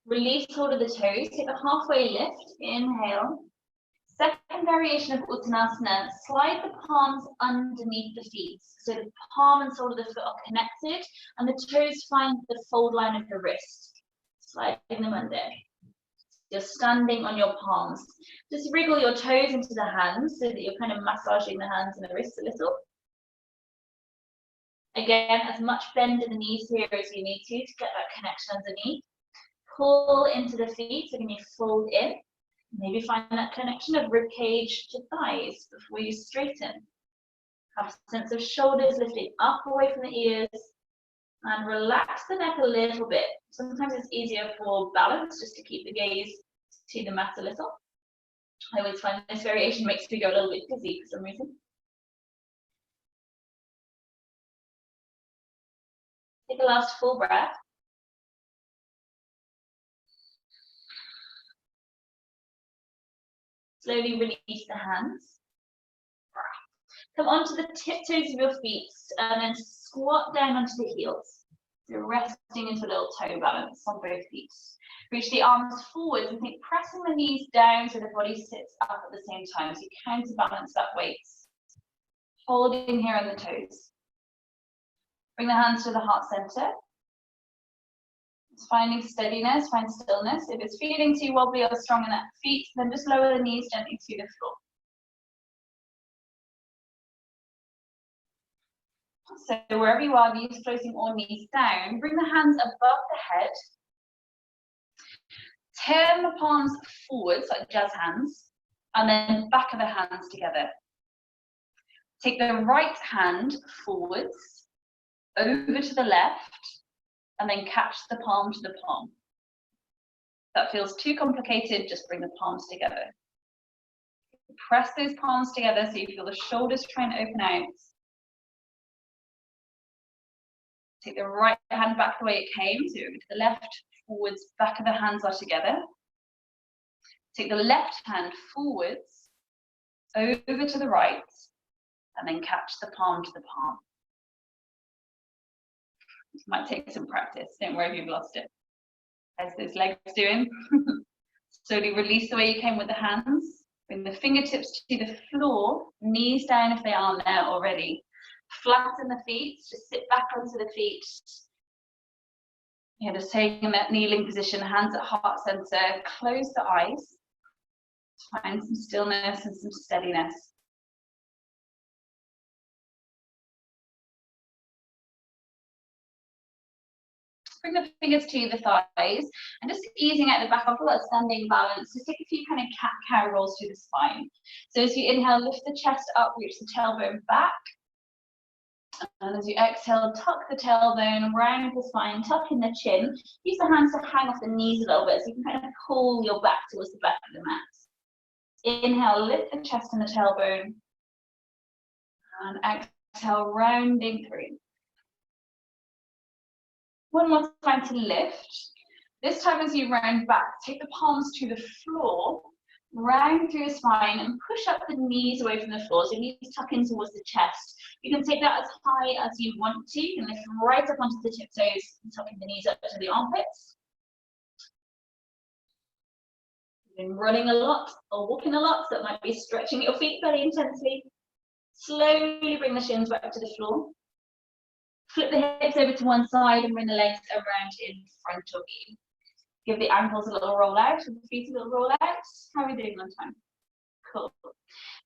Release hold of the toes, take a halfway lift, inhale. Second variation of Uttanasana, slide the palms underneath the feet. So the palm and sole of the foot are connected, and the toes find the fold line of the wrist. Sliding them under. You're standing on your palms. Just wriggle your toes into the hands so that you're kind of massaging the hands and the wrists a little. Again, as much bend in the knees here as you need to get that connection underneath. Pull into the feet, so when you fold in, maybe find that connection of rib cage to thighs before you straighten. Have a sense of shoulders lifting up away from the ears, and relax the neck a little bit. Sometimes it's easier for balance just to keep the gaze to the mat a little. I always find this variation makes me go a little bit dizzy for some reason. Take a last full breath. Slowly release the hands. Come onto the tiptoes of your feet and then squat down onto the heels. So resting into a little toe balance on both feet. Reach the arms forward and think pressing the knees down so the body sits up at the same time. So you counterbalance that weight. Holding here on the toes. Bring the hands to the heart center. Finding steadiness, find stillness. If it's feeling too wobbly or strong in that feet, then just lower the knees gently to the floor. So wherever you are, knees floating or knees down, bring the hands above the head. Turn the palms forwards like jazz hands, and then back of the hands together. Take the right hand forwards, over to the left, and then catch the palm to the palm. If that feels too complicated, just bring the palms together. Press those palms together so you feel the shoulders trying to open out. Take the right hand back the way it came, so over to the left, forwards, back of the hands are together. Take the left hand forwards, over to the right, and then catch the palm to the palm. This might take some practice, don't worry if you've lost it. How's those legs doing? Slowly release the way you came with the hands. Bring the fingertips to the floor, knees down if they aren't there already. Flatten the feet, just sit back onto the feet. You're just taking in that kneeling position, hands at heart center, close the eyes. Find some stillness and some steadiness. Bring the fingers to the thighs and just easing out the back of that standing balance. Just take a few kind of cat-cow rolls through the spine. So as you inhale, lift the chest up, reach the tailbone back. And as you exhale, tuck the tailbone, round the spine, tuck in the chin. Use the hands to hang off the knees a little bit so you can kind of pull your back towards the back of the mat. Inhale, lift the chest and the tailbone. And exhale, rounding through. One more time to lift. This time as you round back, take the palms to the floor, round through the spine and push up the knees away from the floor. So knees tuck in towards the chest. You can take that as high as you want to. You can lift right up onto the tiptoes and tucking the knees up to the armpits. You've been running a lot or walking a lot, so that might be stretching your feet very intensely. Slowly bring the shins back to the floor. Flip the hips over to one side and bring the legs around in front of you. Give the ankles a little roll out and the feet a little roll out. How are we doing on time? Cool.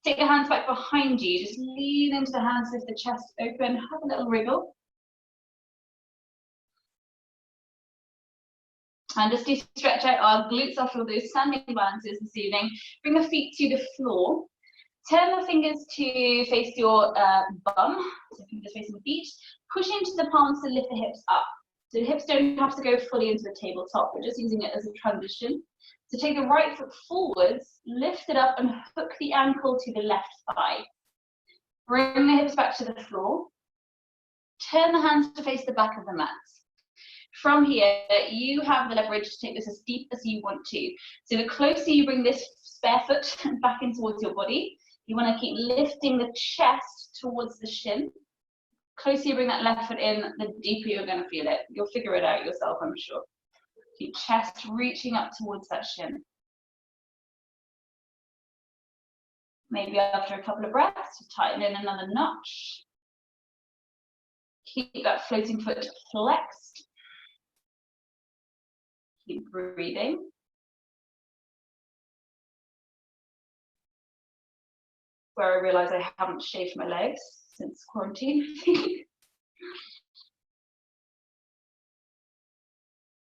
Take the hands back behind you. Just lean into the hands, lift the chest open, have a little wriggle. And just to stretch out our glutes after all those standing balances this evening. Bring the feet to the floor. Turn the fingers to face your bum, so fingers facing the feet. Push into the palms to lift the hips up. So the hips don't have to go fully into the tabletop, we're just using it as a transition. So take the right foot forwards, lift it up and hook the ankle to the left thigh. Bring the hips back to the floor. Turn the hands to face the back of the mat. From here, you have the leverage to take this as deep as you want to. So the closer you bring this spare foot back in towards your body, you want to keep lifting the chest towards the shin. The closer you bring that left foot in, the deeper you're going to feel it. You'll figure it out yourself, I'm sure. Keep chest reaching up towards that shin. Maybe after a couple of breaths, you tighten in another notch. Keep that floating foot flexed. Keep breathing. Where I realise I haven't shaved my legs since quarantine.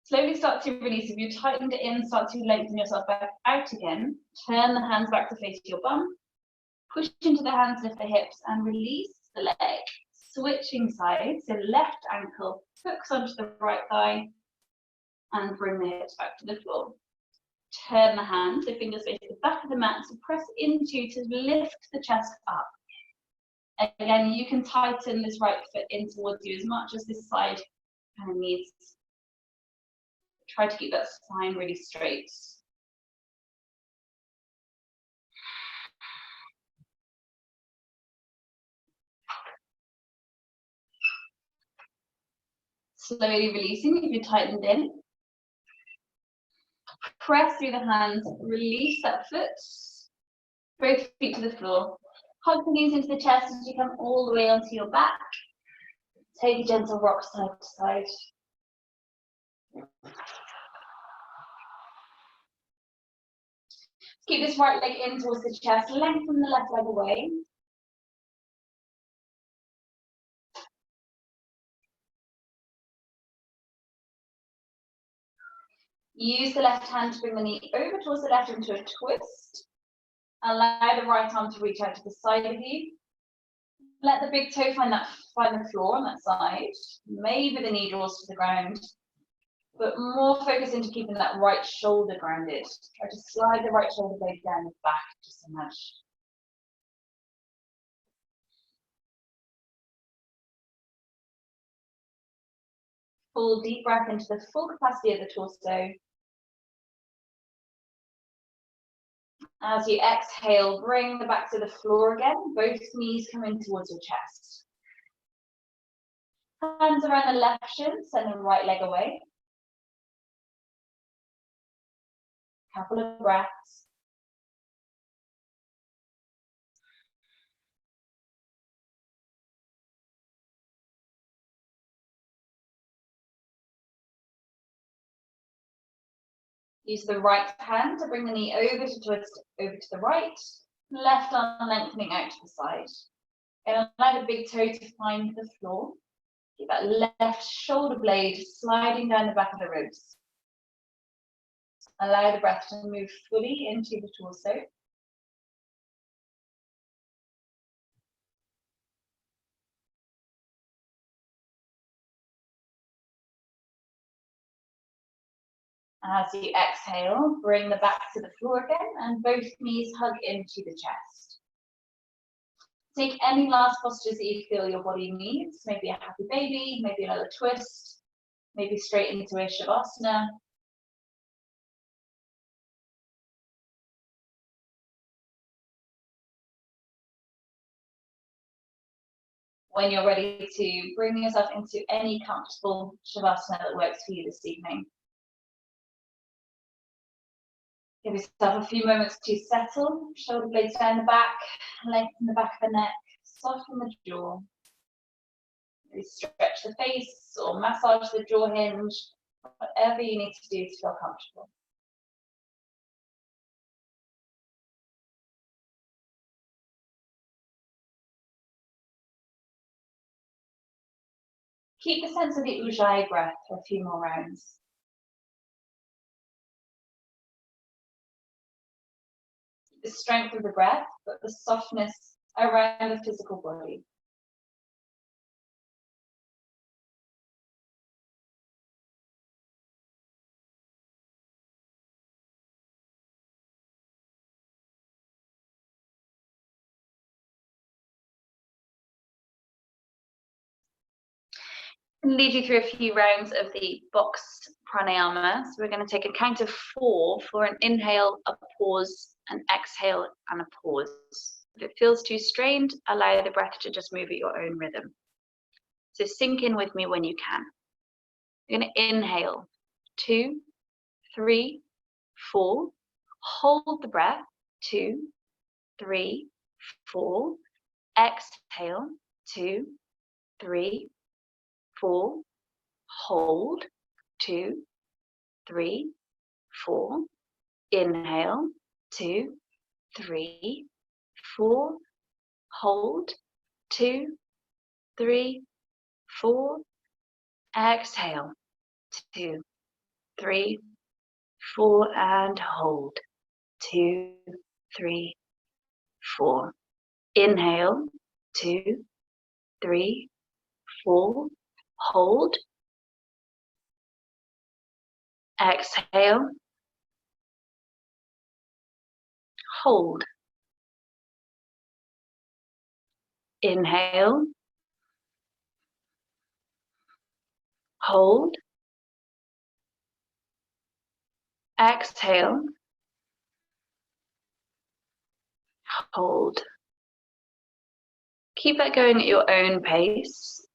Slowly start to release. If you're tightened in, start to lengthen yourself back out again. Turn the hands back to face your bum. Push into the hands, lift the hips, and release the leg. Switching sides, so left ankle hooks onto the right thigh, and bring the hips back to the floor. Turn the hands, so fingers face the back of the mat, so press into to lift the chest up. Again, you can tighten this right foot in towards you as much as this side kind of needs. Try to keep that spine really straight. Slowly releasing if you're tightened in. Press through the hands, release that foot. Both feet to the floor. Hug the knees into the chest as you come all the way onto your back. Take a gentle rock side to side. Keep this right leg in towards the chest, lengthen the left leg away. Use the left hand to bring the knee over towards the left into a twist. Allow the right arm to reach out to the side of you. Let the big toe find the floor on that side. Maybe the knee draws to the ground, but more focus into keeping that right shoulder grounded. Try to slide the right shoulder blade down the back just a nudge. Full deep breath into the full capacity of the torso. As you exhale, bring the back to the floor again. Both knees come in towards your chest. Hands around the left shin, send the right leg away. Couple of breaths. Use the right hand to bring the knee over to twist over to the right. Left arm lengthening out to the side. And allow the big toe to find the floor. Keep that left shoulder blade sliding down the back of the ribs. Allow the breath to move fully into the torso. As you exhale, bring the back to the floor again and both knees hug into the chest. Take any last postures that you feel your body needs, maybe a happy baby, maybe another twist, maybe straight into a shavasana. When you're ready to bring yourself into any comfortable shavasana that works for you this evening. Give yourself a few moments to settle, shoulder blades down the back, lengthen the back of the neck, soften the jaw. Maybe stretch the face or massage the jaw hinge, whatever you need to do to feel comfortable. Keep the sense of the Ujjayi breath for a few more rounds. The strength of the breath, but the softness around the physical body. Lead you through a few rounds of the box pranayama. So we're going to take a count of 4 for an inhale, a pause, an exhale, and a pause. If it feels too strained, allow the breath to just move at your own rhythm. So sink in with me when you can. You're going to inhale, 2, 3, 4. Hold the breath, 2, 3, 4. Exhale, 2, 3, 4. Hold, 2, 3, 4. Inhale, 2, 3, 4. Hold, 2, 3, 4. Exhale, 2, 3, 4, and hold, 2, 3, 4. Inhale, 2, 3, 4. Hold. Exhale. Hold. Inhale. Hold. Exhale. Hold. Keep that going at your own pace.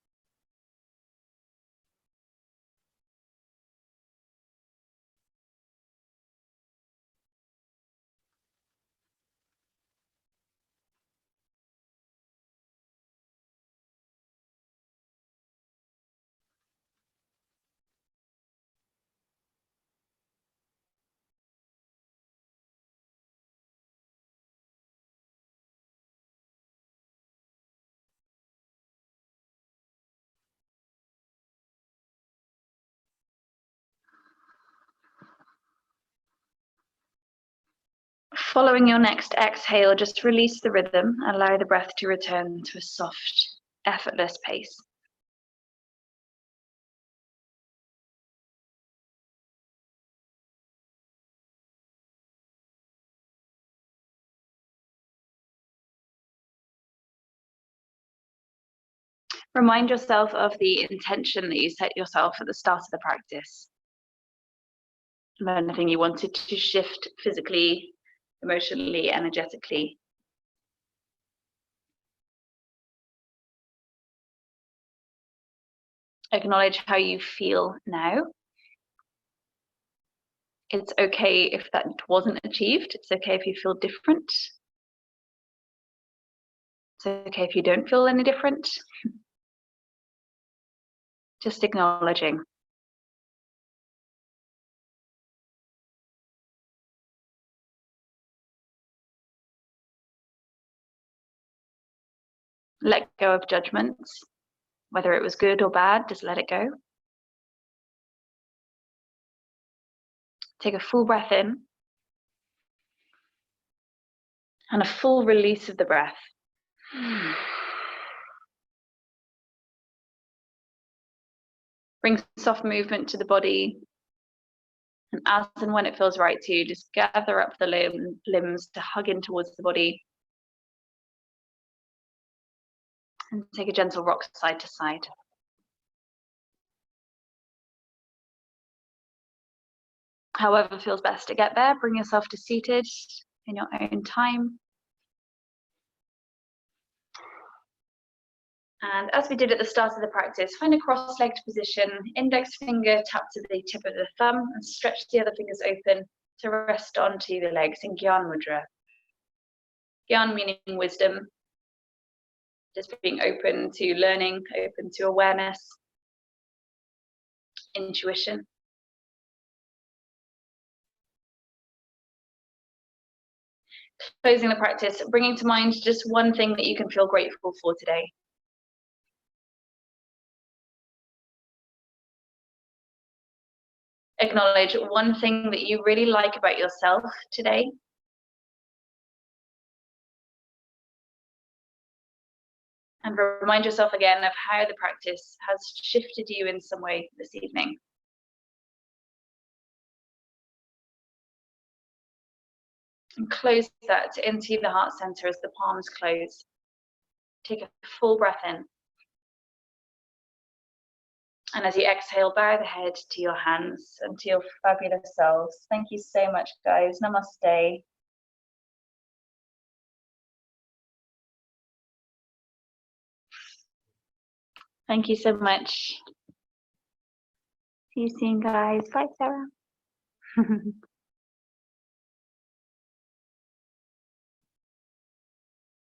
Following your next exhale, just release the rhythm, allow the breath to return to a soft, effortless pace. Remind yourself of the intention that you set yourself at the start of the practice. Anything you wanted to shift physically, emotionally, energetically. Acknowledge how you feel now. It's okay if that wasn't achieved. It's okay if you feel different. It's okay if you don't feel any different. Just acknowledging. Let go of judgments. Whether it was good or bad, just let it go. Take a full breath in. And a full release of the breath. Bring soft movement to the body. And as and when it feels right to you, just gather up the limbs to hug in towards the body. And take a gentle rock side to side. However feels best to get there, bring yourself to seated in your own time. And as we did at the start of the practice, find a cross-legged position, index finger tap to the tip of the thumb and stretch the other fingers open to rest onto the legs in Gyan Mudra. Gyan meaning wisdom, just being open to learning, open to awareness, intuition. Closing the practice, bringing to mind just one thing that you can feel grateful for today. Acknowledge one thing that you really like about yourself today. And remind yourself again of how the practice has shifted you in some way this evening. And close that into the heart center as the palms close. Take a full breath in. And as you exhale, bow the head to your hands and to your fabulous selves. Thank you so much, guys. Namaste. Thank you so much. See you soon, guys. Bye, Sarah.